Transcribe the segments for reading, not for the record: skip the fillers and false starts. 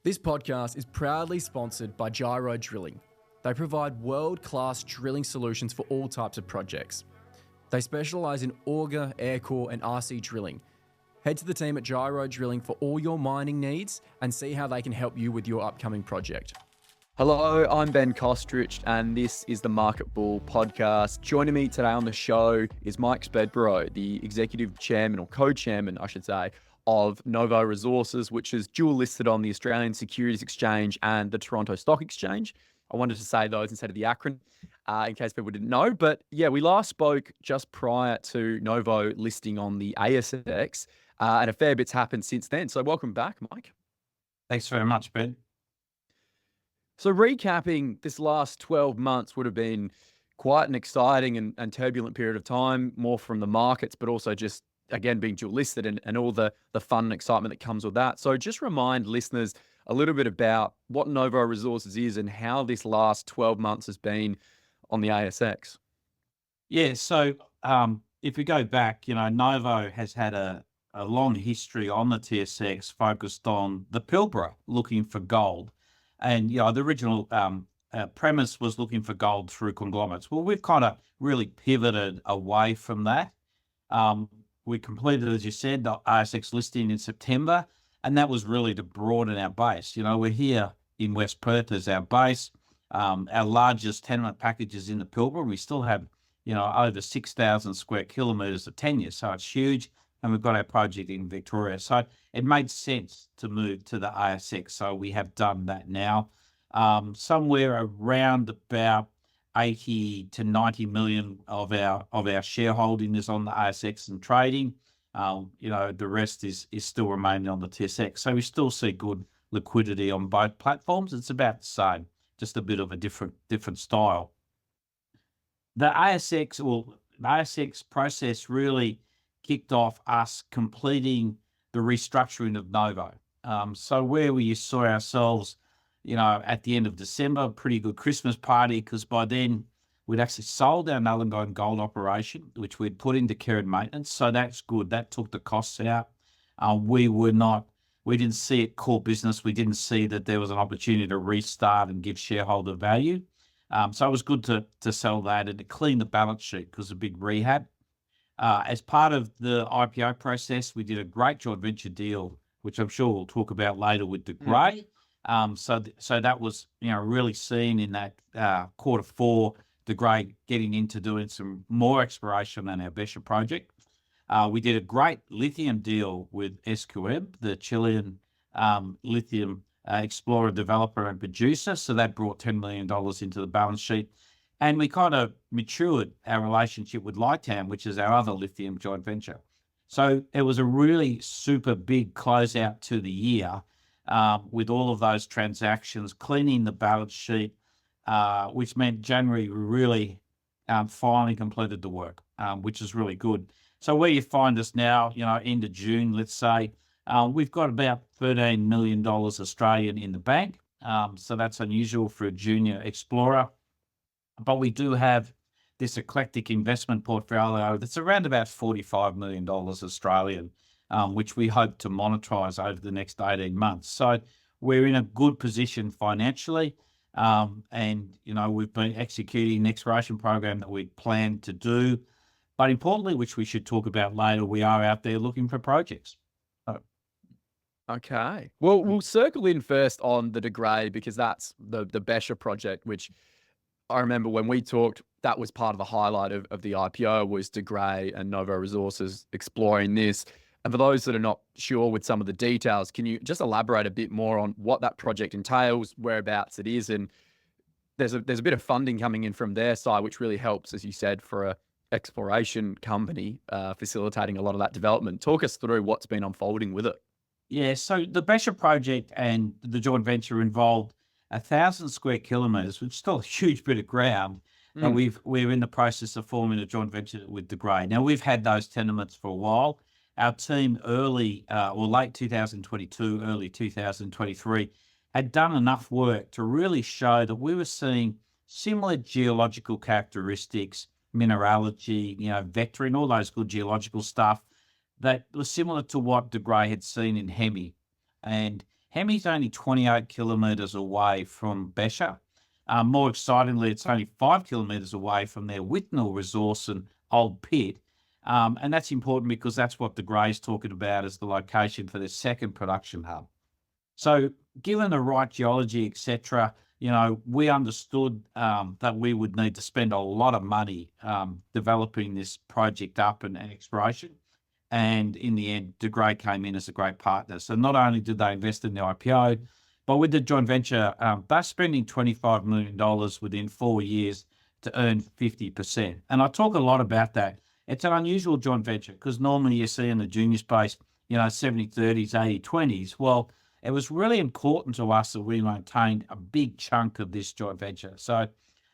This podcast is proudly sponsored by Gyro Drilling. They provide world-class drilling solutions for all types of projects. They specialise in auger, aircore and RC drilling. Head to the team at Gyro Drilling for all your mining needs and see how they can help you with your upcoming project. Hello, I'm Ben Kostrich and this is the Market Bull Podcast. Joining me today on the show is Mike Spreadborough, the Executive Chairman or Co-Chairman, I should say, of Novo Resources, which is dual listed on the Australian Securities Exchange and the Toronto Stock Exchange. I wanted to say those instead of the acronym in case people didn't know. But yeah, we last spoke just prior to Novo listing on the ASX and a fair bit's happened since then. So welcome back, Mike. Thanks very much, Ben. So recapping, this last 12 months would have been quite an exciting and turbulent period of time, more from the markets, but also just, again, being dual listed and all the fun and excitement that comes with that. So just remind listeners a little bit about what Novo Resources is and how this last 12 months has been on the ASX. Yeah, so if we go back, Novo has had a long history on the TSX focused on the Pilbara, looking for gold. And, the original premise was looking for gold through conglomerates. Well, we've kind of really pivoted away from that. We completed, as you said, the ASX listing in September, and that was really to broaden our base. We're here in West Perth as our base. Our largest tenement package is in the Pilbara. We still have, over 6,000 square kilometres of tenure, so it's huge. And we've got our project in Victoria. So it made sense to move to the ASX. So we have done that now. Somewhere around about 80 to 90 million of our shareholding is on the ASX and trading. The rest is still remaining on the TSX. So we still see good liquidity on both platforms. It's about the same, just a bit of a different style. The ASX process really kicked off us completing the restructuring of Novo. So where we saw ourselves, at the end of December, a pretty good Christmas party, because by then we'd actually sold our Nullagine gold operation, which we'd put into care and maintenance. So that's good. That took the costs out. We didn't see it core business. We didn't see that there was an opportunity to restart and give shareholder value. So it was good to sell that and to clean the balance sheet because of a big rehab. As part of the IPO process, we did a great joint venture deal, which I'm sure we'll talk about later with De Grey. So that was, really seen in that quarter four, De Grey getting into doing some more exploration on our Becher Project. We did a great lithium deal with SQM, the Chilean lithium explorer, developer and producer. So that brought $10 million into the balance sheet. And we kind of matured our relationship with Lightam, which is our other lithium joint venture. So it was a really super big closeout to the year with all of those transactions, cleaning the balance sheet, which meant January we really finally completed the work, which is really good. So where you find us now, end of June, let's say, we've got about $13 million Australian in the bank. So that's unusual for a junior explorer. But we do have this eclectic investment portfolio that's around about $45 million Australian, which we hope to monetize over the next 18 months. So we're in a good position financially. And, we've been executing an exploration program that we plan to do. But importantly, which we should talk about later, we are out there looking for projects. Okay. Well, we'll circle in first on the De Grey because that's the Becher Project, which I remember when we talked, that was part of the highlight of the IPO was De Grey and Novo Resources exploring this. And for those that are not sure with some of the details, can you just elaborate a bit more on what that project entails, whereabouts it is? And there's a bit of funding coming in from their side, which really helps, as you said, for a exploration company facilitating a lot of that development. Talk us through what's been unfolding with it. Yeah, so the Becher Project and the joint venture involved 1,000 square kilometres, which is still a huge bit of ground. And we're in the process of forming a joint venture with De Grey. Now, we've had those tenements for a while. Our team late 2022, early 2023, had done enough work to really show that we were seeing similar geological characteristics, mineralogy, vectoring, all those good geological stuff that was similar to what De Grey had seen in Hemi. And Hemi's only 28 kilometres away from Becher. More excitingly, it's only 5 kilometres away from their Whitnall resource and old pit. And that's important because that's what De Grey's talking about as the location for their second production hub. So given the right geology, etc., we understood that we would need to spend a lot of money developing this project up and exploration. And in the end, De Grey came in as a great partner. So not only did they invest in the IPO, but with the joint venture, they're spending $25 million within 4 years to earn 50%. And I talk a lot about that. It's an unusual joint venture because normally you see in the junior space, 70-30s, 80-20s. Well, it was really important to us that we maintained a big chunk of this joint venture. So,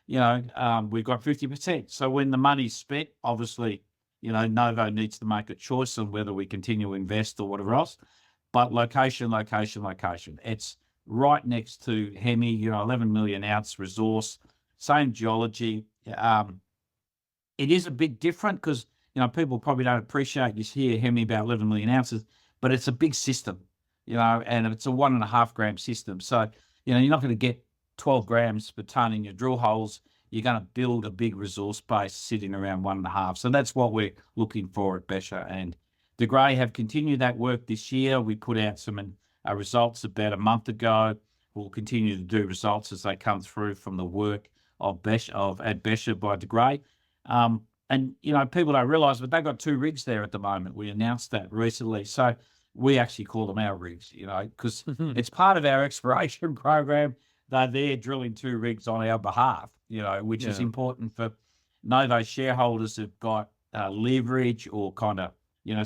we've got 50%. So when the money's spent, obviously, Novo needs to make a choice on whether we continue to invest or whatever else. But location. It's right next to Hemi, 11 million ounce resource, same geology. It is a bit different because, people probably don't appreciate, you hear Hemi about 11 million ounces, but it's a big system, and it's a 1.5 gram system. So, you're not going to get 12 grams per tonne in your drill holes. You're going to build a big resource base sitting around 1.5. So that's what we're looking for at Becher. And De Grey have continued that work this year. We put out some results about a month ago. We'll continue to do results as they come through from the work of at Becher by De Grey. And, people don't realise, but they've got 2 rigs there at the moment. We announced that recently. So we actually call them our rigs, because it's part of our exploration program. They're there drilling 2 rigs on our behalf, which is important for Novo shareholders who've got leverage or kind of,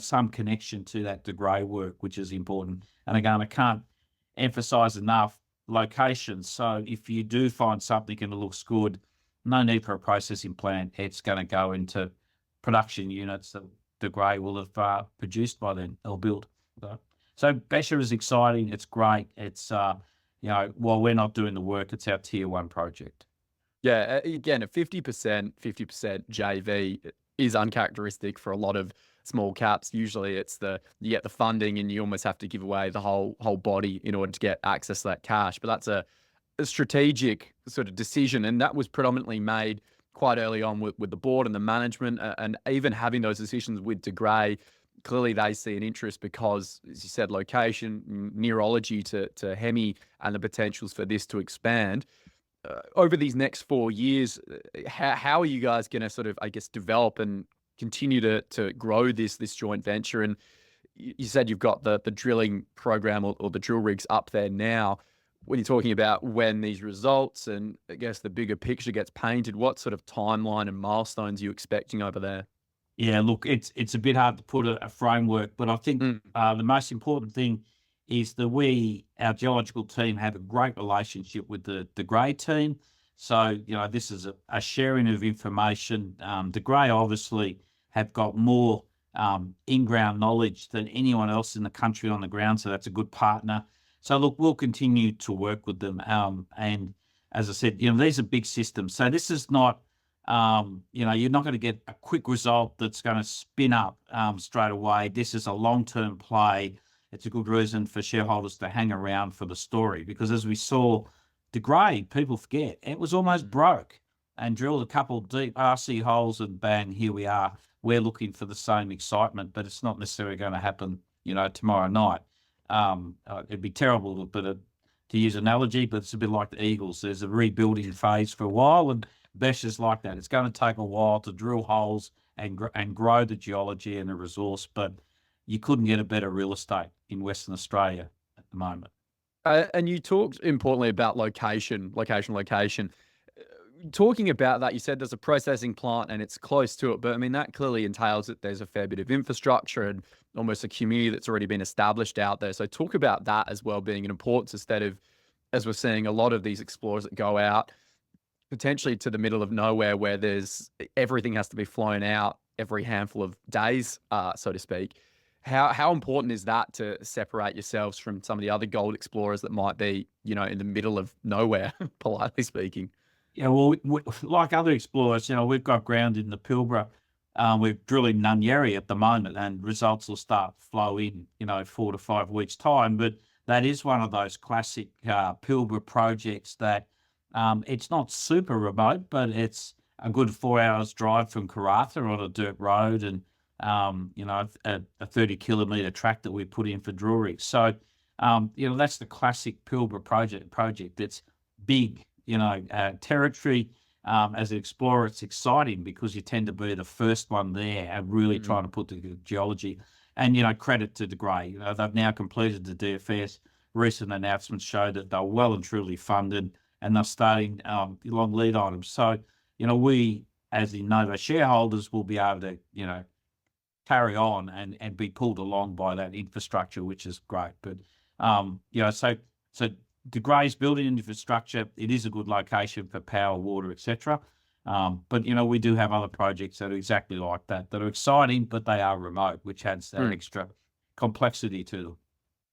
some connection to that De Grey work, which is important. And again, I can't emphasize enough locations. So if you do find something and it looks good, no need for a processing plant. It's going to go into production units that De Grey will have produced by then or built. So Becher is exciting. It's great. It's while we're not doing the work, it's our tier 1 project. Yeah, again, a 50% JV is uncharacteristic for a lot of small caps. Usually it's you get the funding and you almost have to give away the whole body in order to get access to that cash. But that's a strategic sort of decision, and that was predominantly made quite early on with the board and the management, and even having those decisions with De Grey. Clearly they see an interest because, as you said, location, neurology to Hemi, and the potentials for this to expand. Over these next 4 years, how are you guys going to sort of, I guess, develop and continue to grow this joint venture? And you said you've got the drilling program or the drill rigs up there now. When you're talking about when these results and I guess the bigger picture gets painted, what sort of timeline and milestones are you expecting over there? Yeah, look, it's a bit hard to put a framework, but I think the most important thing is that our geological team have a great relationship with the De Grey team. So, this is a sharing of information. De Grey obviously have got more in-ground knowledge than anyone else in the country on the ground, so that's a good partner. So, look, we'll continue to work with them. And as I said, these are big systems. So this is not, you're not going to get a quick result that's going to spin up straight away. This is a long-term play. It's a good reason for shareholders to hang around for the story because as we saw, De Grey, people forget, it was almost broke and drilled a couple of deep RC holes and bang, here we are. We're looking for the same excitement, but it's not necessarily going to happen, tomorrow night. It'd be terrible to use an analogy, but it's a bit like the Eagles. There's a rebuilding phase for a while, and Becher's like that. It's going to take a while to drill holes and grow the geology and the resource, but you couldn't get a better real estate in Western Australia at the moment. And you talked importantly about location. Talking about that, you said there's a processing plant and it's close to it, but I mean, that clearly entails that there's a fair bit of infrastructure and almost a community that's already been established out there. So talk about that as well being an importance instead of, as we're seeing a lot of these explorers that go out potentially to the middle of nowhere where everything has to be flown out every handful of days, so to speak. How important is that to separate yourselves from some of the other gold explorers that might be, in the middle of nowhere, politely speaking? Yeah, well, like other explorers, we've got ground in the Pilbara. We're drilling Nunyerry at the moment, and results will start to flow in, 4 to 5 weeks' time. But that is one of those classic Pilbara projects that it's not super remote, but it's a good 4 hours drive from Karratha on a dirt road, and a 30-kilometre track that we put in for drill rigs. So that's the classic Pilbara project. It's big, territory. As an explorer, it's exciting because you tend to be the first one there and really trying to put the geology. And, credit to De Grey. They've now completed the DFS. Recent announcements show that they're well and truly funded, and they're starting long lead items. So, we, as the Novo shareholders, will be able to, carry on and be pulled along by that infrastructure, which is great. But, so De Grey's building infrastructure, it is a good location for power, water, etc. But, we do have other projects that are exactly like that are exciting, but they are remote, which adds that extra complexity to them.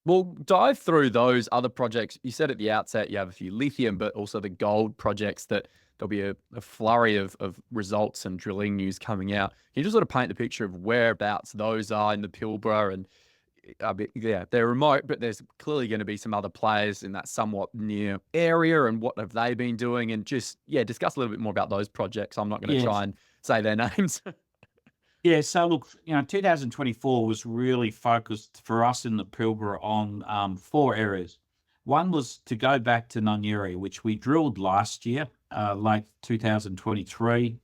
We'll dive through those other projects. You said at the outset you have a few lithium, but also the gold projects that there'll be a flurry of results and drilling news coming out. Can you just sort of paint the picture of whereabouts those are in the Pilbara? And they're remote, but there's clearly going to be some other players in that somewhat near area, and what have they been doing? And just, discuss a little bit more about those projects. I'm not going to try and say their names. Yeah, so look, 2024 was really focused for us in the Pilbara on 4 areas. One was to go back to Nunyeri, which we drilled last year, late 2023.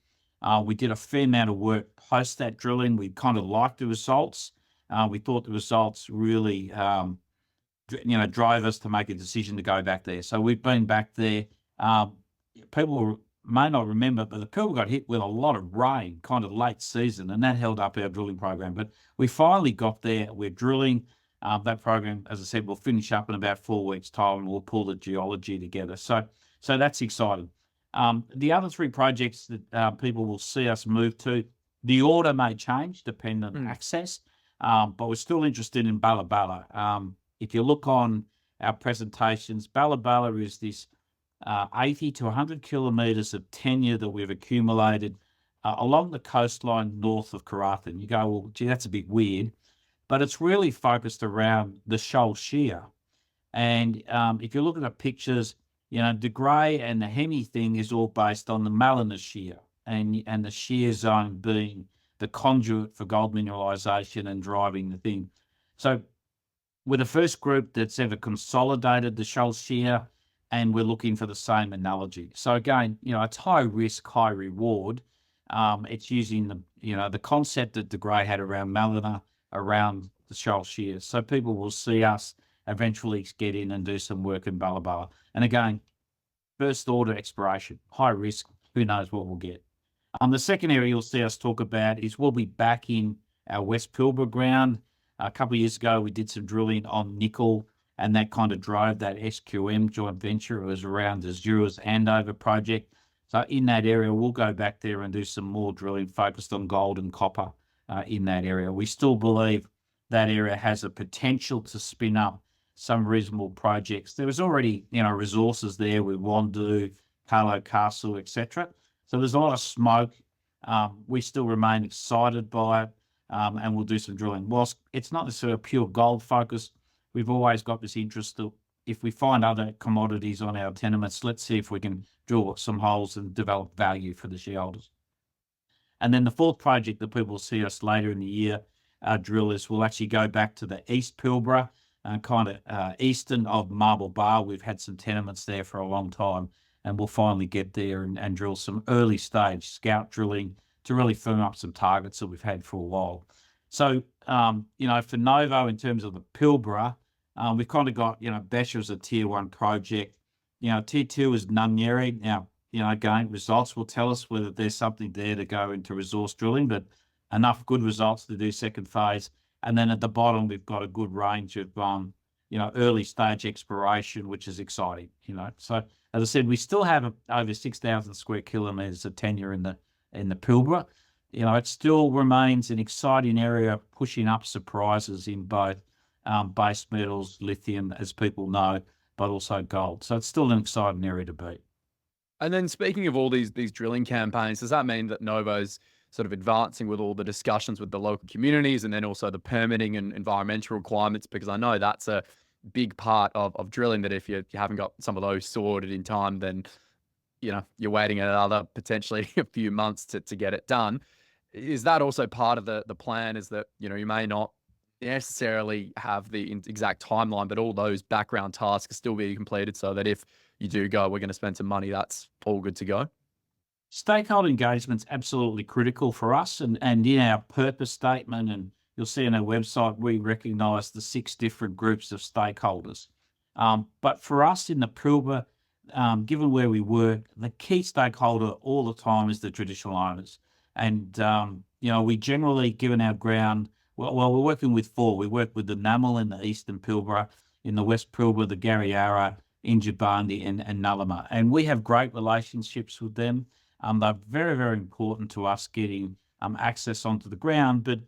We did a fair amount of work post that drilling. We kind of liked the results. We thought the results really, drove us to make a decision to go back there. So we've been back there. People may not remember, but the Pilbara got hit with a lot of rain, kind of late season, and that held up our drilling program. But we finally got there. We're drilling. That program, as I said, will finish up in about 4 weeks' time, and we'll pull the geology together. So that's exciting. The other 3 projects that people will see us move to, the order may change depending on access, but we're still interested in Balla Balla. If you look on our presentations, Balla Balla is this 80 to 100 kilometres of tenure that we've accumulated along the coastline north of Karratha. And you go, well, gee, that's a bit weird. But it's really focused around the Shoal Shear. And if you look at the pictures, De Grey and the Hemi thing is all based on the Mallina Shear, and the shear zone being the conduit for gold mineralisation and driving the thing. So we're the first group that's ever consolidated the Shoal Shear, and we're looking for the same analogy. So again, it's high risk, high reward. It's using the concept that De Grey had around Mallina, around the Shoal Shear. So people will see us eventually get in and do some work in Balla Balla. And again, first order exploration, high risk, who knows what we'll get. The second area you'll see us talk about is we'll be back in our West Pilbara ground. A couple of years ago, we did some drilling on nickel, and that kind of drove that SQM joint venture. It was around Azura's Andover project. So in that area, we'll go back there and do some more drilling focused on gold and copper in that area. We still believe that area has a potential to spin up some reasonable projects. There was already, resources there with Wandoo, Carlo Castle, etc. So there's a lot of smoke. We still remain excited by it, and we'll do some drilling. Whilst it's not necessarily a pure gold focus, we've always got this interest that if we find other commodities on our tenements, let's see if we can drill some holes and develop value for the shareholders. And then the 4th project that people will see us later in the year drill is we'll actually go back to the East Pilbara, kind of eastern of Marble Bar. We've had some tenements there for a long time, and we'll finally get there and drill some early stage scout drilling to really firm up some targets that we've had for a while. So, for Novo, in terms of the Pilbara, we've kind of got, Becher as a tier 1 project. Tier 2 is Nunyeri. Now, again, results will tell us whether there's something there to go into resource drilling, but enough good results to do second phase. And then at the bottom, we've got a good range of, early stage exploration, which is exciting, So, as I said, we still have over 6,000 square kilometres of tenure in the Pilbara. It still remains an exciting area, pushing up surprises in both base metals, lithium, as people know, but also gold. So it's still an exciting area to be. And then speaking of all these drilling campaigns, does that mean that Novo's sort of advancing with all the discussions with the local communities, and then also the permitting and environmental requirements? Because I know that's a big part of drilling, that if you haven't got some of those sorted in time, then, you're waiting another potentially a few months to get it done. Is that also part of the plan, is that, you may not necessarily have the exact timeline, but all those background tasks still be completed so that if you do go, we're going to spend some money, that's all good to go? Stakeholder engagement's absolutely critical for us, and in our purpose statement, and you'll see on our website, we recognise the 6 different groups of stakeholders. But for us in the Pilbara, given where we work, the key stakeholder all the time is the traditional owners. And, we generally, given our ground, well, we're working with 4. We work with the Namal in the eastern Pilbara, in the west Pilbara, the Garryara, Injibandi and Nulluma. And we have great relationships with them. They're very, very important to us getting access onto the ground. But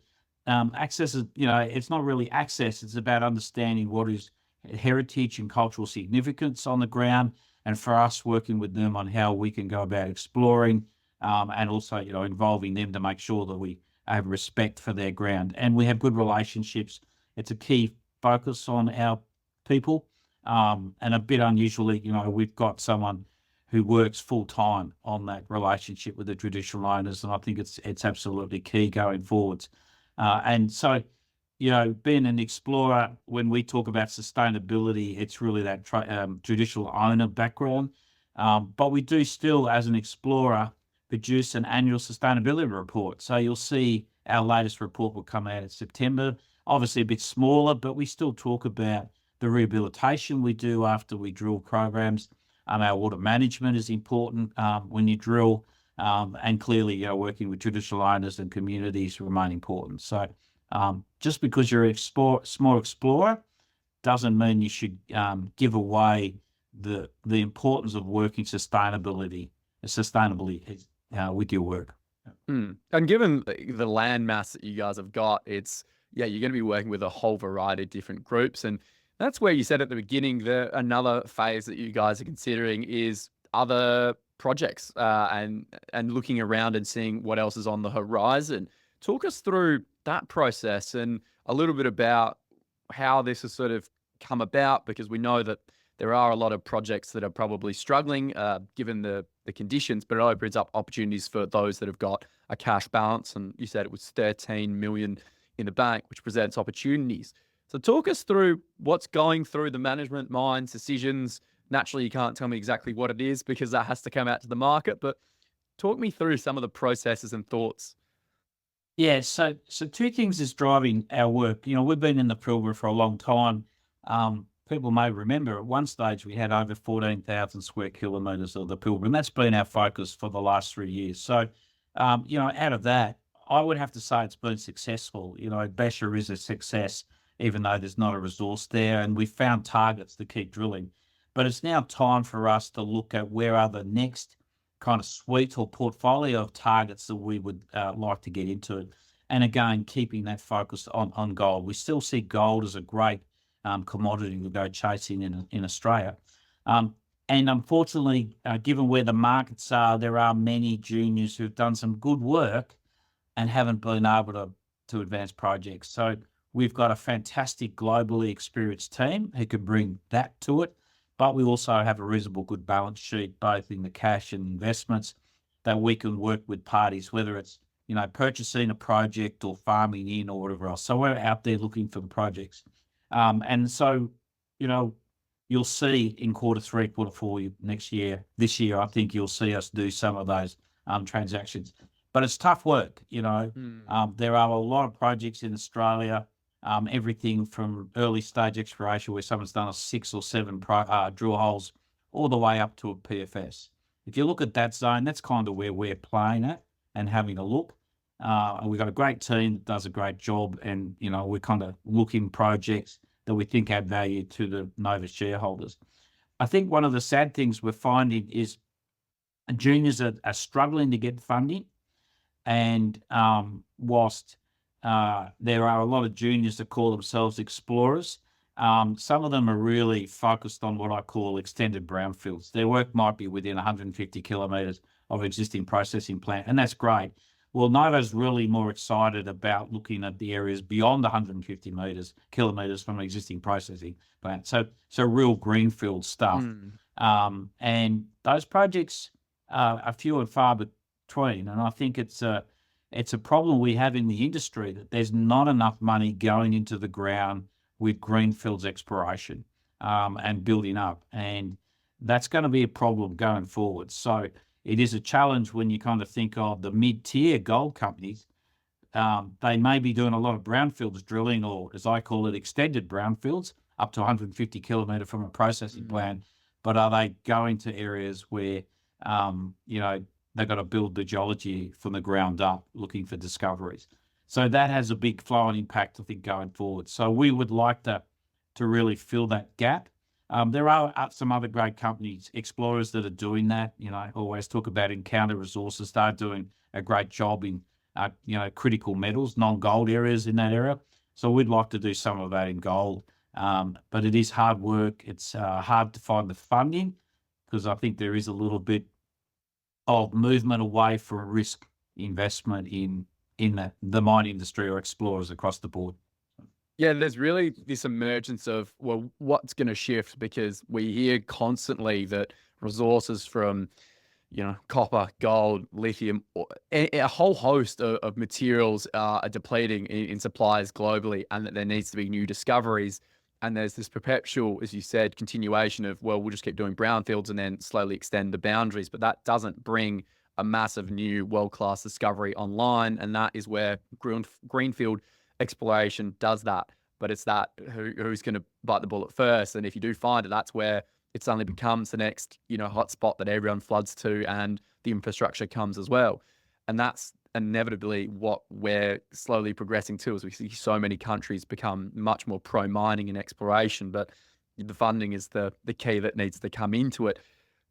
access is, it's not really access. It's about understanding what is heritage and cultural significance on the ground. And for us, working with them on how we can go about exploring and also, involving them to make sure that we have respect for their ground. And we have good relationships. It's a key focus on our people. And a bit unusually, we've got someone who works full time on that relationship with the traditional owners, and I think it's absolutely key going forwards. And so, being an explorer, when we talk about sustainability, it's really that traditional owner background. But we do still, as an explorer, produce an annual sustainability report. So you'll see our latest report will come out in September. Obviously a bit smaller, but we still talk about the rehabilitation we do after we drill programs. Our water management is important when you drill, and clearly, working with traditional owners and communities remain important. So just because you're a small explorer doesn't mean you should give away the importance of working sustainably with your work. And given the land mass that you guys have got, you're going to be working with a whole variety of different groups. And that's where you said at the beginning that another phase that you guys are considering is other projects and looking around and seeing what else is on the horizon. Talk us through that process and a little bit about how this has sort of come about, because we know that there are a lot of projects that are probably struggling given the conditions, but it opens up opportunities for those that have got a cash balance. And you said it was 13 million in the bank, which presents opportunities. So talk us through what's going through the management minds, decisions. Naturally, you can't tell me exactly what it is because that has to come out to the market, but talk me through some of the processes and thoughts. Yeah, so 2 things is driving our work. We've been in the Pilbara for a long time. People may remember at one stage we had over 14,000 square kilometres of the Pilbara, and that's been our focus for the last 3 years. So, out of that, I would have to say it's been successful. Becher is a success, even though there's not a resource there, and we found targets to keep drilling. But it's now time for us to look at where are the next kind of suite or portfolio of targets that we would like to get into. And again, keeping that focus on gold. We still see gold as a great commodity to go chasing in Australia. And unfortunately, given where the markets are, there are many juniors who've done some good work and haven't been able to advance projects. So we've got a fantastic globally experienced team who can bring that to it, but we also have a reasonable good balance sheet, both in the cash and investments, that we can work with parties, whether it's, purchasing a project or farming in or whatever else. So we're out there looking for the projects. And so, you'll see in Q3, Q4 this year, I think you'll see us do some of those transactions. But it's tough work, There are a lot of projects in Australia, everything from early stage exploration where someone's done 6 or 7 drill holes all the way up to a PFS. If you look at that zone, that's kind of where we're playing at and having a look. And we've got a great team that does a great job, and, we're kind of looking projects that we think add value to the Novo shareholders. I think one of the sad things we're finding is juniors are struggling to get funding. And whilst there are a lot of juniors that call themselves explorers, some of them are really focused on what I call extended brownfields. Their work might be within 150 kilometres of existing processing plant, and that's great. Well, Novo's really more excited about looking at the areas beyond 150 kilometers from an existing processing plant. So real greenfield stuff. Mm. And those projects are few and far between. And I think it's a problem we have in the industry, that there's not enough money going into the ground with greenfields exploration and building up. And that's going to be a problem going forward. So it is a challenge when you kind of think of the mid-tier gold companies. They may be doing a lot of brownfields drilling, or as I call it, extended brownfields, up to 150 kilometre from a processing plant. But are they going to areas where, they've got to build the geology from the ground up, looking for discoveries? So that has a big flow-on impact, I think, going forward. So we would like to really fill that gap. There are some other great companies, explorers, that are doing that. Always talk about Encounter Resources. They're doing a great job in, critical metals, non-gold areas in that area. So we'd like to do some of that in gold. But it is hard work. It's hard to find the funding, because I think there is a little bit of movement away from risk investment in the mine industry or explorers across the board. Yeah, there's really this emergence of, well, what's going to shift, because we hear constantly that resources from, copper, gold, lithium, a whole host of materials are depleting in supplies globally, and that there needs to be new discoveries. And there's this perpetual, as you said, continuation of, well, we'll just keep doing brownfields and then slowly extend the boundaries. But that doesn't bring a massive new world-class discovery online. And that is where greenfield exploration does that. But it's that who's going to bite the bullet first. And if you do find it, that's where it suddenly becomes the next, hot spot that everyone floods to, and the infrastructure comes as well. And that's inevitably what we're slowly progressing to, as we see so many countries become much more pro-mining and exploration. But the funding is the key that needs to come into it.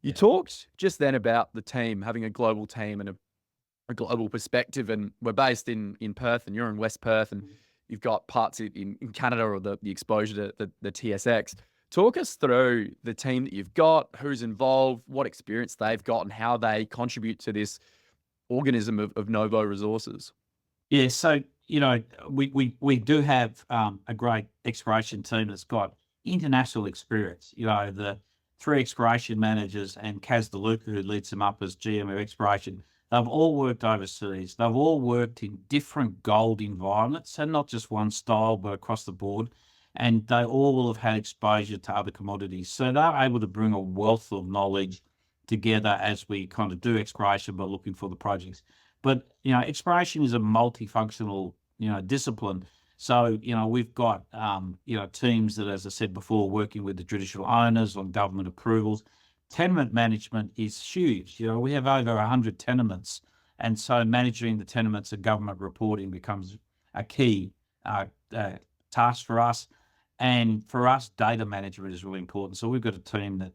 You talked just then about the team, having a global team and a global perspective, and we're based in Perth, and you're in West Perth, and you've got parts in Canada, or the exposure to the TSX. Talk us through the team that you've got, who's involved, what experience they've got, and how they contribute to this organism of Novo Resources. Yeah, so we do have a great exploration team that's got international experience. The 3 exploration managers and Kaz DeLuca, who leads them up as GM of exploration, they've all worked overseas. They've all worked in different gold environments, and not just one style, but across the board. And they all will have had exposure to other commodities. So they're able to bring a wealth of knowledge together as we kind of do exploration, but looking for the projects. But, exploration is a multifunctional, discipline. So, we've got, teams that, as I said before, working with the traditional owners on government approvals. Tenement management is huge. We have over 100 tenements. And so managing the tenements and government reporting becomes a key task for us. And for us, data management is really important. So we've got a team that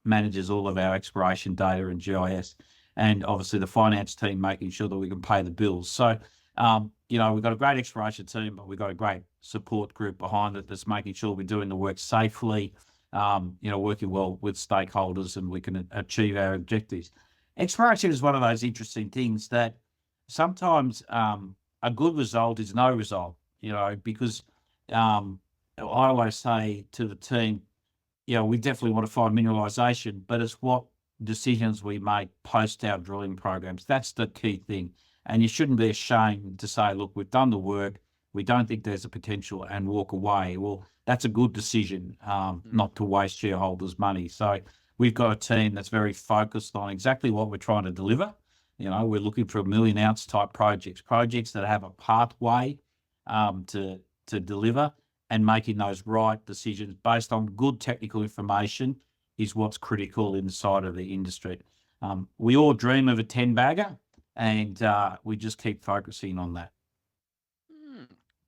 manages all of our exploration data and GIS, and obviously the finance team making sure that we can pay the bills. So, we've got a great exploration team, but we've got a great support group behind it that's making sure we're doing the work safely, working well with stakeholders, and we can achieve our objectives. Exploration is one of those interesting things that sometimes a good result is no result, because I always say to the team, we definitely want to find mineralisation, but it's what decisions we make post our drilling programs. That's the key thing. And you shouldn't be ashamed to say, look, we've done the work, we don't think there's a potential, and walk away. Well, that's a good decision, not to waste shareholders' money. So we've got a team that's very focused on exactly what we're trying to deliver. We're looking for 1 million ounce type projects that have a pathway to deliver, and making those right decisions based on good technical information is what's critical inside of the industry. We all dream of a 10-bagger, and we just keep focusing on that.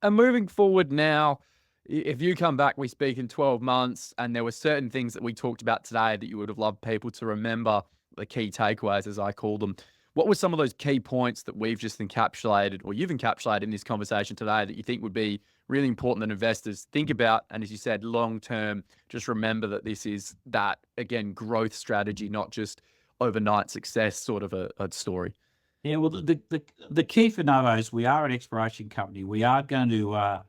And moving forward now, if you come back, we speak in 12 months, and there were certain things that we talked about today that you would have loved people to remember, the key takeaways, as I call them. What were some of those key points that we've just encapsulated, or you've encapsulated in this conversation today, that you think would be really important that investors think about? And as you said, long term, just remember that this is that, again, growth strategy, not just overnight success sort of a story. Yeah, well, the key for Novo is we are an exploration company. We are going to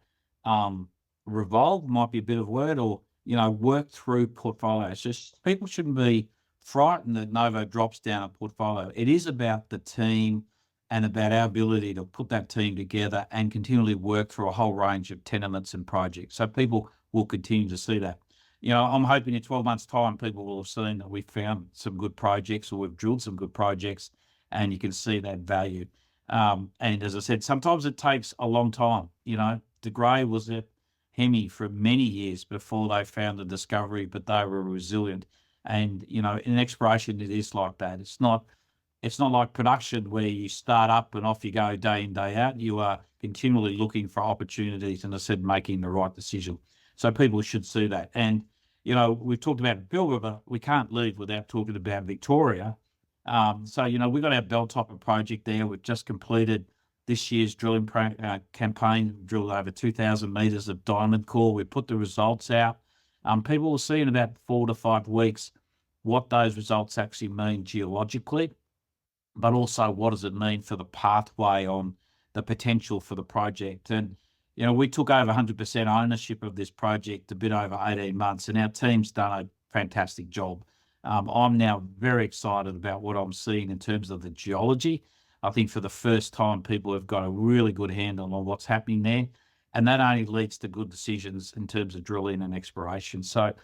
revolve, might be a bit of a word, or work through portfolios. Just people shouldn't be frightened that Novo drops down a portfolio. It is about the team and about our ability to put that team together and continually work through a whole range of tenements and projects. So people will continue to see that. I'm hoping in 12 months' time, people will have seen that we found some good projects or we've drilled some good projects, and you can see that value. And as I said, sometimes it takes a long time. De Grey was at Hemi for many years before they found the discovery, but they were resilient. And, in exploration, it is like that. It's not like production where you start up and off you go day in, day out. You are continually looking for opportunities and, as I said, making the right decision. So people should see that. And, we've talked about Pilbara, but we can't leave without talking about Victoria. So, we've got our Belltopper project there. We've just completed this year's drilling campaign, drilled over 2,000 metres of diamond core. We put the results out. People will see in about 4 to 5 weeks what those results actually mean geologically, but also what does it mean for the pathway on the potential for the project. And, we took over 100% ownership of this project a bit over 18 months, and our team's done a fantastic job. I'm now very excited about what I'm seeing in terms of the geology. I think for the first time, people have got a really good handle on what's happening there, and that only leads to good decisions in terms of drilling and exploration. So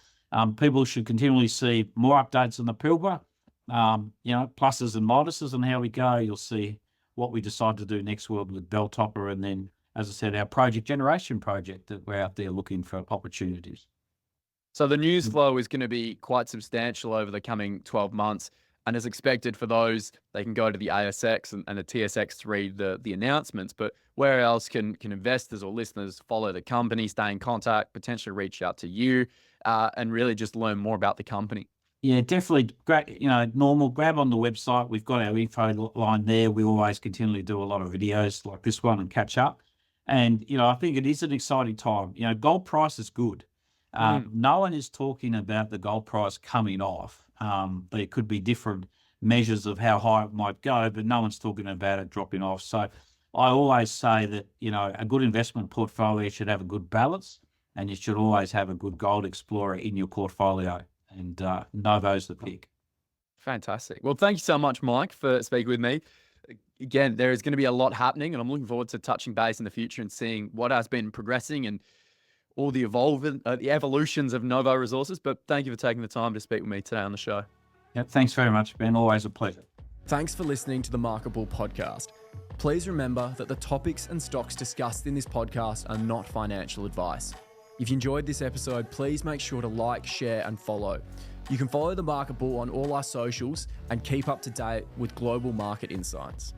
people should continually see more updates on the Pilbara, pluses and minuses and how we go. You'll see what we decide to do next with Belltopper, and then, as I said, our project generation project that we're out there looking for opportunities. So the news flow is going to be quite substantial over the coming 12 months. And as expected for those, they can go to the ASX and the TSX to read the announcements. But where else can investors or listeners follow the company, stay in contact, potentially reach out to you, and really just learn more about the company? Yeah, definitely. Great. Normal, grab on the website. We've got our info line there. We always continually do a lot of videos like this one and catch up. And, I think it is an exciting time. Gold price is good. No one is talking about the gold price coming off. There could be different measures of how high it might go, but no one's talking about it dropping off. So I always say that, a good investment portfolio should have a good balance, and you should always have a good gold explorer in your portfolio. And Novo's the pick. Fantastic. Well, thank you so much, Mike, for speaking with me. Again, there is going to be a lot happening, and I'm looking forward to touching base in the future and seeing what has been progressing and all the evolutions of Novo Resources. But thank you for taking the time to speak with me today on the show. Yeah, thanks very much, Ben. Always a pleasure. Thanks for listening to the Marketable Podcast. Please remember that the topics and stocks discussed in this podcast are not financial advice. If you enjoyed this episode, please make sure to like, share, and follow. You can follow The Market Bull on all our socials and keep up to date with global market insights.